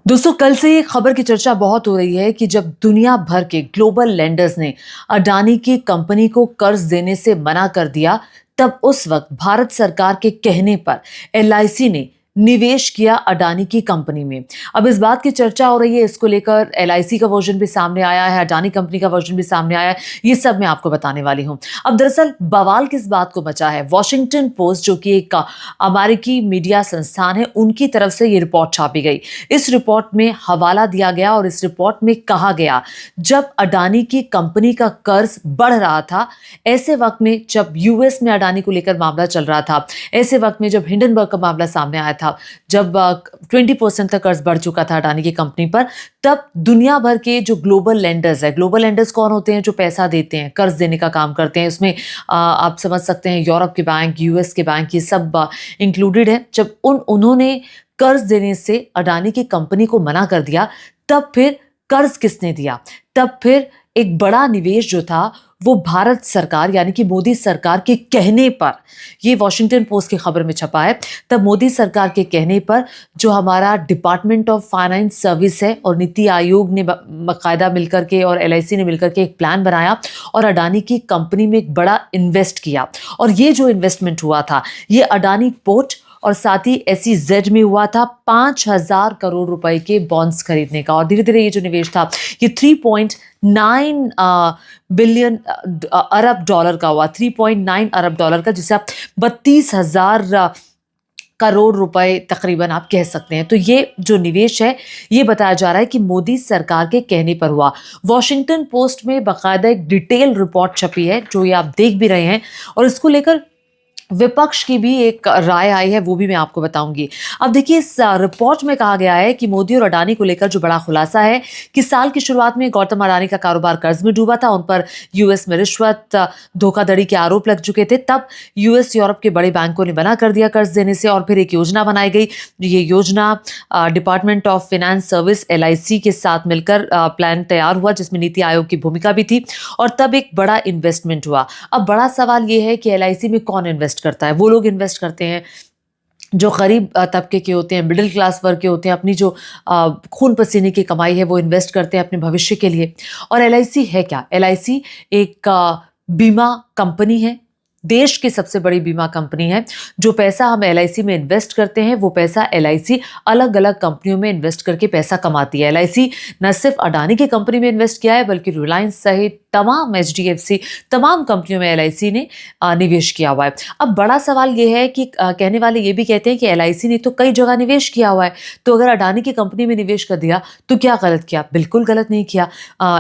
दोस्तों, कल से ये खबर की चर्चा बहुत हो रही है कि जब दुनिया भर के ग्लोबल लेंडर्स ने अडानी की कंपनी को कर्ज देने से मना कर दिया, तब उस वक्त भारत सरकार के कहने पर एलआईसी ने निवेश किया अडानी की कंपनी में। अब इस बात की चर्चा हो रही है, इसको लेकर एलआईसी का वर्जन भी सामने आया है, अडानी कंपनी का वर्जन भी सामने आया है। ये सब मैं आपको बताने वाली हूं। अब दरअसल बवाल किस बात को मचा है, वॉशिंगटन पोस्ट जो कि एक अमेरिकी मीडिया संस्थान है, उनकी तरफ से ये रिपोर्ट छापी गई। इस रिपोर्ट में हवाला दिया गया और इस रिपोर्ट में कहा गया, जब अडानी की कंपनी का कर्ज बढ़ रहा था, ऐसे वक्त में जब यूएस में अडानी को लेकर मामला चल रहा था, ऐसे वक्त में जब हिंडनबर्ग का मामला सामने आया था, जब 20% तक कर्ज बढ़ चुका था अडानी की कंपनी पर, तब दुनिया भर के जो ग्लोबल लेंडर्स है, ग्लोबल लेंडर्स कौन होते हैं? जो पैसा देते हैं, कर्ज देने का काम करते हैं। इसमें आप समझ सकते हैं यूरोप के बैंक, यूएस के बैंक, ये सब इंक्लूडेड है। जब उन्होंने कर्ज देने से अडानी की कंपनी को मना कर दिया, तब फिर कर्ज किसने दिया? तब फिर एक बड़ा निवेश जो था वो भारत सरकार यानी कि मोदी सरकार के कहने पर, ये वॉशिंगटन पोस्ट की खबर में छपा है, तब मोदी सरकार के कहने पर जो हमारा डिपार्टमेंट ऑफ फाइनेंस सर्विस है और नीति आयोग ने बाकायदा मिलकर के और एलआईसी ने मिलकर के एक प्लान बनाया और अडानी की कंपनी में एक बड़ा इन्वेस्ट किया। और ये जो इन्वेस्टमेंट हुआ था, ये अडानी पोर्ट और साथ ही एसईजेड में हुआ था 5,000 करोड़ रुपए के बॉन्ड्स खरीदने का। और धीरे धीरे ये जो निवेश था, ये 3.9 बिलियन अरब डॉलर का हुआ, 3.9 अरब डॉलर का, जिसे आप 32,000 करोड़ रुपए तकरीबन आप कह सकते हैं। तो ये जो निवेश है, ये बताया जा रहा है कि मोदी सरकार के कहने पर हुआ। वॉशिंगटन पोस्ट में बाकायदा एक डिटेल रिपोर्ट छपी है, जो ये आप देख भी रहे हैं, और इसको लेकर विपक्ष की भी एक राय आई है, वो भी मैं आपको बताऊंगी। अब देखिए, इस रिपोर्ट में कहा गया है कि मोदी और अडानी को लेकर जो बड़ा खुलासा है कि साल की शुरुआत में गौतम अडानी का कारोबार कर्ज में डूबा था, उन पर यूएस में रिश्वत, धोखाधड़ी के आरोप लग चुके थे। तब यूएस, यूरोप के बड़े बैंकों ने मना कर दिया कर्ज देने से, और फिर एक योजना बनाई गई। ये योजना department of finance service LIC के साथ मिलकर प्लान तैयार हुआ, जिसमें नीति आयोग की भूमिका भी थी, और तब एक बड़ा इन्वेस्टमेंट हुआ। अब बड़ा सवाल ये है कि एलआईसी में कौन इन्वेस्ट करता है? वो लोग इन्वेस्ट करते हैं जो गरीब तबके के होते हैं, मिडिल क्लास वर्ग के होते हैं, अपनी जो खून पसीने की कमाई है वो इन्वेस्ट करते हैं अपने भविष्य के लिए। और एलआईसी है क्या? एलआईसी एक बीमा कंपनी है, देश की सबसे बड़ी बीमा कंपनी है। जो पैसा हम एलआईसी में इन्वेस्ट करते हैं, वो पैसा एलआईसी अलग अलग कंपनियों में इन्वेस्ट करके पैसा कमाती है। एलआईसी न सिर्फ अडानी की कंपनी में इन्वेस्ट किया है, बल्कि रिलायंस सहित तमाम एचडीएफसी, तमाम कंपनियों में एलआईसी ने निवेश किया हुआ है। अब बड़ा सवाल ये है कि कहने वाले ये भी कहते हैं कि एलआईसी ने तो कई जगह निवेश किया हुआ है, तो अगर अडानी की कंपनी में निवेश कर दिया तो क्या गलत किया? बिल्कुल गलत नहीं किया।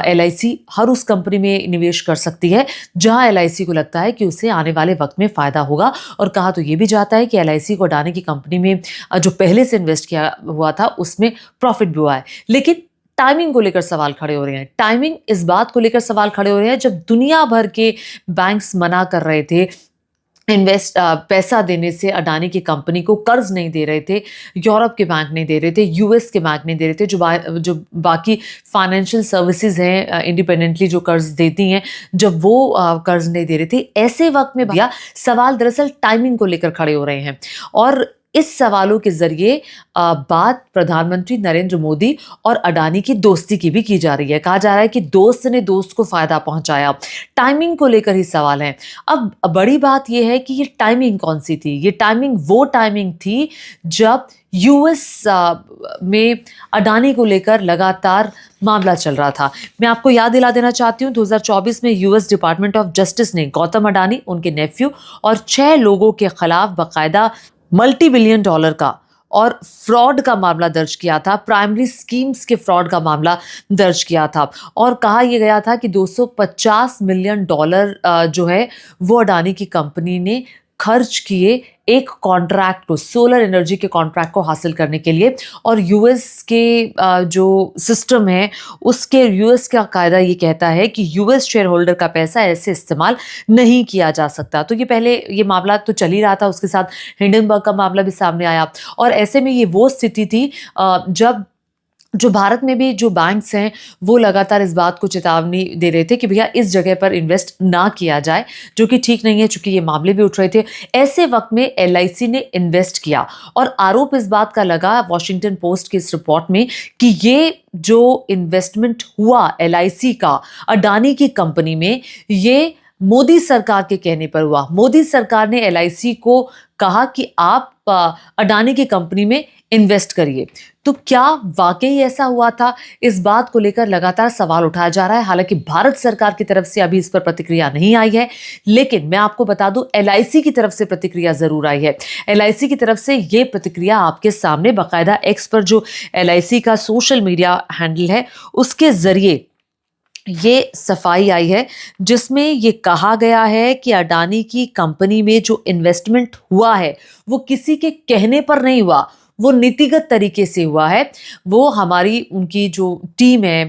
एलआईसी हर उस कंपनी में निवेश कर सकती है जहां एलआईसी को लगता है कि उसे आने वाले वक्त में फायदा होगा। और कहा तो ये भी जाता है कि एलआईसी को अडानी की कंपनी में जो पहले से इन्वेस्ट किया हुआ था, उसमें प्रॉफिट भी हुआ है। लेकिन टाइमिंग को लेकर सवाल खड़े हो रहे हैं। टाइमिंग इस बात को लेकर सवाल खड़े हो रहे हैं, जब दुनिया भर के बैंक्स मना कर रहे थे पैसा देने से, अडानी की कंपनी को कर्ज नहीं दे रहे थे, यूरोप के बैंक नहीं दे रहे थे, यूएस के बैंक नहीं दे रहे थे, जो बाकी फाइनेंशियल सर्विसेज हैं इंडिपेंडेंटली जो कर्ज देती हैं, जब वो कर्ज नहीं दे रहे थे, ऐसे वक्त में भैया सवाल दरअसल टाइमिंग को लेकर खड़े हो रहे हैं। और इस सवालों के जरिए बात प्रधानमंत्री नरेंद्र मोदी और अडानी की दोस्ती की भी की जा रही है। कहा जा रहा है कि दोस्त ने दोस्त को फायदा पहुंचाया। टाइमिंग को लेकर ही सवाल है। अब बड़ी बात यह है कि ये टाइमिंग कौन सी थी? ये टाइमिंग वो टाइमिंग थी जब यूएस में अडानी को लेकर लगातार मामला चल रहा था। मैं आपको याद दिला देना चाहती हूँ, 2024 में यूएस डिपार्टमेंट ऑफ जस्टिस ने गौतम अडानी, उनके नेफ्यू और 6 लोगों के खिलाफ बाकायदा मल्टी बिलियन डॉलर का और फ्रॉड का मामला दर्ज किया था। प्राइमरी स्कीम्स के फ्रॉड का मामला दर्ज किया था, और कहा यह गया था कि 250 मिलियन डॉलर जो है वो अडानी की कंपनी ने खर्च किए एक कॉन्ट्रैक्ट को, सोलर एनर्जी के कॉन्ट्रैक्ट को हासिल करने के लिए। और यूएस के जो सिस्टम है, उसके यूएस का कायदा ये कहता है कि यूएस शेयर होल्डर का पैसा ऐसे इस्तेमाल नहीं किया जा सकता। तो ये पहले ये मामला तो चल ही रहा था, उसके साथ हिंडनबर्ग का मामला भी सामने आया। और ऐसे में ये वो स्थिति थी जब जो भारत में भी जो बैंक्स हैं वो लगातार इस बात को चेतावनी दे रहे थे कि भैया इस जगह पर इन्वेस्ट ना किया जाए, जो कि ठीक नहीं है, चूंकि ये मामले भी उठ रहे थे। ऐसे वक्त में एलआईसी ने इन्वेस्ट किया और आरोप इस बात का लगा वॉशिंगटन पोस्ट की इस रिपोर्ट में कि ये जो इन्वेस्टमेंट हुआ एलआईसी का अडानी की कंपनी में, ये मोदी सरकार के कहने पर हुआ। मोदी सरकार ने एलआईसी को कहा कि आप अडानी की कंपनी में इन्वेस्ट करिए। तो क्या वाकई ऐसा हुआ था? इस बात को लेकर लगातार सवाल उठाया जा रहा है। हालांकि भारत सरकार की तरफ से अभी इस पर प्रतिक्रिया नहीं आई है, लेकिन मैं आपको बता दूं एलआईसी की तरफ से प्रतिक्रिया जरूर आई है। एलआईसी की तरफ से ये प्रतिक्रिया आपके सामने बाकायदा एक्स पर जो एलआईसी का सोशल मीडिया हैंडल है उसके जरिए ये सफाई आई है, जिसमें ये कहा गया है कि अडानी की कंपनी में जो इन्वेस्टमेंट हुआ है वो किसी के कहने पर नहीं हुआ, वो नीतिगत तरीके से हुआ है। वो हमारी उनकी जो टीम है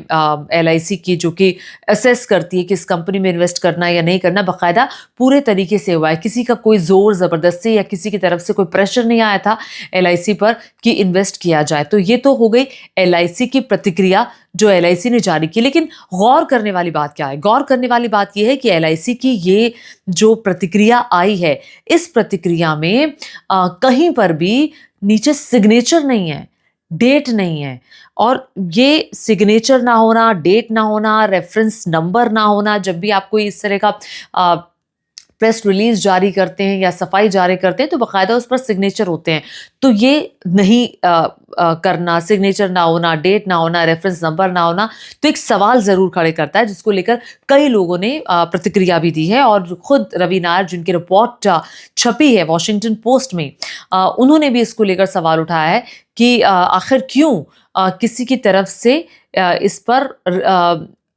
एलआईसी की, जो कि असेस करती है कि इस कंपनी में इन्वेस्ट करना या नहीं करना, बाकायदा पूरे तरीके से हुआ है। किसी का कोई जोर जबरदस्ती या किसी की तरफ से कोई प्रेशर नहीं आया था एलआईसी पर कि इन्वेस्ट किया जाए। तो ये तो हो गई एलआईसी की प्रतिक्रिया जो एलआईसी ने जारी की। लेकिन गौर करने वाली बात क्या है? गौर करने वाली बात यह है कि एलआईसी की ये जो प्रतिक्रिया आई है, इस प्रतिक्रिया में कहीं पर भी नीचे सिग्नेचर नहीं है, डेट नहीं है। और ये सिग्नेचर ना होना, डेट ना होना, रेफरेंस नंबर ना होना, जब भी आप कोई इस तरह का प्रेस रिलीज जारी करते हैं या सफाई जारी करते हैं तो बाकायदा उस पर सिग्नेचर होते हैं। तो ये नहीं करना, सिग्नेचर ना होना, डेट ना होना, रेफरेंस नंबर ना होना, तो एक सवाल जरूर खड़े करता है, जिसको लेकर कई लोगों ने प्रतिक्रिया भी दी है। और खुद रवि नायर, जिनकी रिपोर्ट छपी है वॉशिंगटन पोस्ट में, उन्होंने भी इसको लेकर सवाल उठाया है कि आखिर क्यों किसी की तरफ से इस पर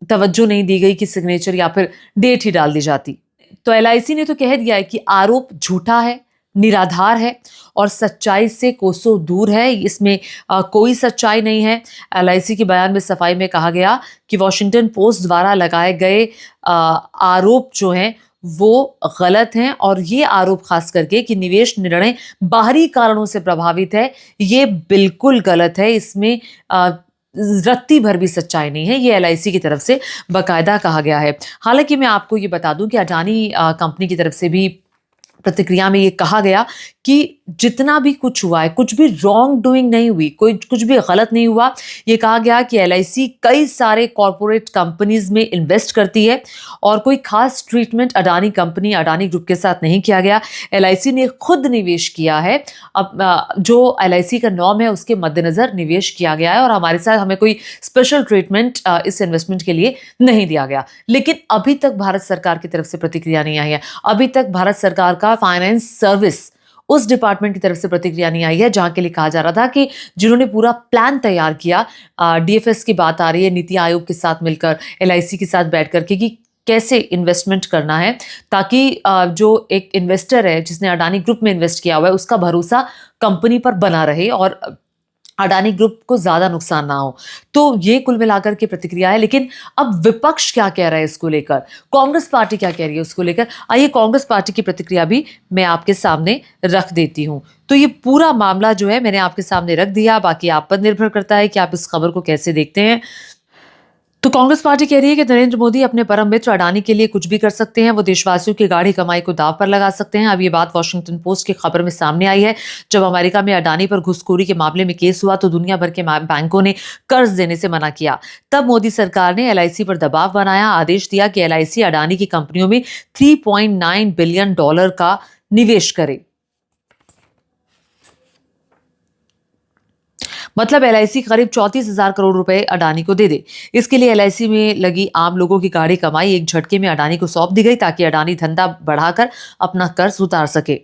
तवज्जो नहीं दी गई कि सिग्नेचर या फिर डेट ही डाल दी जाती। तो एलआईसी ने तो कह दिया है कि आरोप झूठा है, निराधार है और सच्चाई से कोसों दूर है। इसमें कोई सच्चाई नहीं है। एलआईसी के बयान में सफाई में कहा गया कि वॉशिंगटन पोस्ट द्वारा लगाए गए आरोप जो हैं वो गलत हैं, और ये आरोप खास करके कि निवेश निर्णय बाहरी कारणों से प्रभावित है, ये बिल्कुल गलत है। इसमें रत्ती भर भी सच्चाई नहीं है। ये एलआईसी की तरफ से बाकायदा कहा गया है। हालांकि मैं आपको ये बता दूं कि अडानी कंपनी की तरफ से भी प्रतिक्रिया में ये कहा गया कि जितना भी कुछ हुआ है, कुछ भी रॉन्ग डूइंग नहीं हुई, कुछ भी गलत नहीं हुआ। ये कहा गया कि एलआईसी कई सारे कॉरपोरेट कंपनीज में इन्वेस्ट करती है और कोई खास treatment Adani company, Adani group के साथ नहीं किया गया। एलआईसी ने खुद निवेश किया है। अब जो एलआईसी का नॉर्म है उसके मद्देनजर निवेश किया गया है और हमारे साथ हमें कोई स्पेशल ट्रीटमेंट इस इन्वेस्टमेंट के लिए नहीं दिया गया। लेकिन अभी तक भारत सरकार की तरफ से प्रतिक्रिया नहीं आई है। अभी तक भारत सरकार का फाइनेंस सर्विस उस डिपार्टमेंट की तरफ से प्रतिक्रिया नहीं आई है जहां के लिए कहा जा रहा था कि जिन्होंने पूरा प्लान तैयार किया, डीएफएस की बात आ रही है, नीति आयोग के साथ मिलकर, एलआईसी के साथ बैठ करके, कि कैसे इन्वेस्टमेंट करना है ताकि जो एक इन्वेस्टर है जिसने अडानी ग्रुप में इन्वेस्ट किया हुआ है उसका भरोसा कंपनी पर बना रहे और अडानी ग्रुप को ज्यादा नुकसान ना हो। तो ये कुल मिलाकर के प्रतिक्रिया है। लेकिन अब विपक्ष क्या कह रहा है इसको लेकर, कांग्रेस पार्टी क्या कह रही है उसको लेकर, आइए कांग्रेस पार्टी की प्रतिक्रिया भी मैं आपके सामने रख देती हूं। तो ये पूरा मामला जो है मैंने आपके सामने रख दिया, बाकी आप पर निर्भर करता है कि आप इस खबर को कैसे देखते हैं। तो कांग्रेस पार्टी कह रही है कि नरेंद्र मोदी अपने परम मित्र अडानी के लिए कुछ भी कर सकते हैं, वो देशवासियों की गाढ़ी कमाई को दांव पर लगा सकते हैं। अब ये बात वॉशिंगटन पोस्ट की खबर में सामने आई है। जब अमेरिका में अडानी पर घुसखोरी के मामले में केस हुआ तो दुनिया भर के बैंकों ने कर्ज देने से मना किया। तब मोदी सरकार ने एलआईसी पर दबाव बनाया, आदेश दिया कि एलआईसी अडानी की कंपनियों में $3.9 बिलियन का निवेश करे। मतलब एलआईसी करीब 34,000 करोड़ रुपए अडानी को दे दे। इसके लिए एलआईसी में लगी आम लोगों की गाढ़ी कमाई एक झटके में अडानी को सौंप दी गई ताकि अडानी धंधा बढ़ाकर अपना कर्ज उतार सके।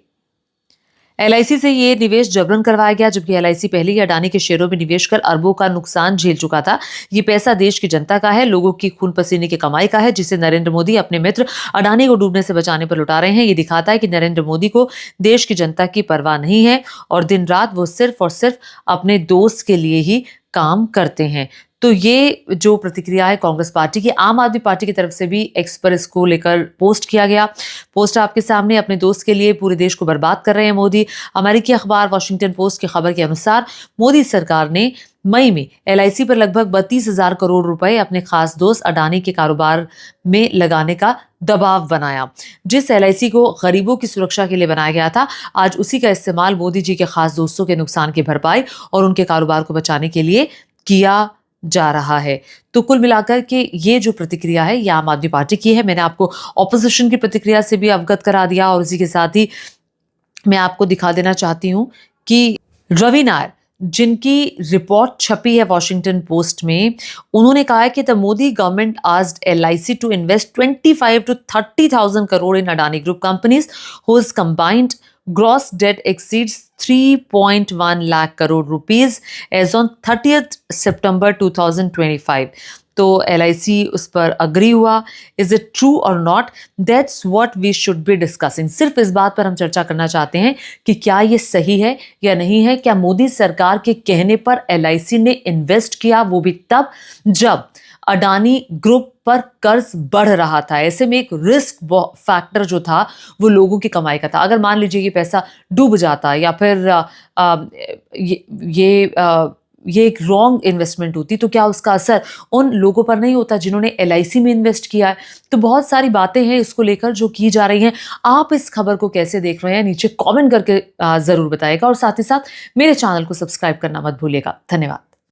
एलआईसी से ये निवेश जबरन करवाया गया, जबकि एलआईसी पहले ही अडानी के शेयरों में निवेश कर अरबों का नुकसान झेल चुका था। ये पैसा देश की जनता का है, लोगों की खून पसीने की कमाई का है, जिसे नरेंद्र मोदी अपने मित्र अडानी को डूबने से बचाने पर लुटा रहे हैं। ये दिखाता है कि नरेंद्र मोदी को देश की जनता की परवाह नहीं है और दिन रात वो सिर्फ और सिर्फ अपने दोस्त के लिए ही काम करते हैं। तो ये जो प्रतिक्रिया है कांग्रेस पार्टी की, आम आदमी पार्टी की तरफ से भी एक्स पर इसको लेकर पोस्ट किया गया। पोस्ट आपके सामने, अपने दोस्त के लिए पूरे देश को बर्बाद कर रहे हैं मोदी। अमेरिकी अखबार वॉशिंगटन पोस्ट की खबर के अनुसार मोदी सरकार ने मई में एलआईसी पर लगभग 32,000 करोड़ रुपए अपने खास दोस्त अडानी के कारोबार में लगाने का दबाव बनाया। जिस एलआईसी को गरीबों की सुरक्षा के लिए बनाया गया था, आज उसी का इस्तेमाल मोदी जी के खास दोस्तों के नुकसान की भरपाई और उनके कारोबार को बचाने के लिए किया जा रहा है। तो कुल मिलाकर के ये जो प्रतिक्रिया है ये आम आदमी पार्टी की है। मैंने आपको ऑपोजिशन की प्रतिक्रिया से भी अवगत करा दिया और उसी के साथ ही मैं आपको दिखा देना चाहती हूं कि रवि नायर, जिनकी रिपोर्ट छपी है वॉशिंगटन पोस्ट में, उन्होंने कहा है कि the Modi government asked LIC to invest 25 to 30,000 crore in Adani group companies whose combined gross debt exceeds 3.1 lakh crore rupees as on 30th September 2025. तो LIC उस पर अग्री हुआ। इज इट ट्रू और not, that's what we should be discussing. सिर्फ इस बात पर हम चर्चा करना चाहते हैं कि क्या ये सही है या नहीं है। क्या मोदी सरकार के कहने पर LIC ने इन्वेस्ट किया, वो भी तब जब अडानी ग्रुप पर कर्ज बढ़ रहा था। ऐसे में एक रिस्क फैक्टर जो था वो लोगों की कमाई का था। अगर मान लीजिए ये पैसा डूब जाता या फिर ये एक रॉन्ग इन्वेस्टमेंट होती, तो क्या उसका असर उन लोगों पर नहीं होता जिन्होंने LIC में इन्वेस्ट किया है। तो बहुत सारी बातें हैं इसको लेकर जो की जा रही हैं। आप इस खबर को कैसे देख रहे हैं नीचे कमेंट करके ज़रूर बताइएगा और साथ ही साथ मेरे चैनल को सब्सक्राइब करना मत भूलिएगा। धन्यवाद।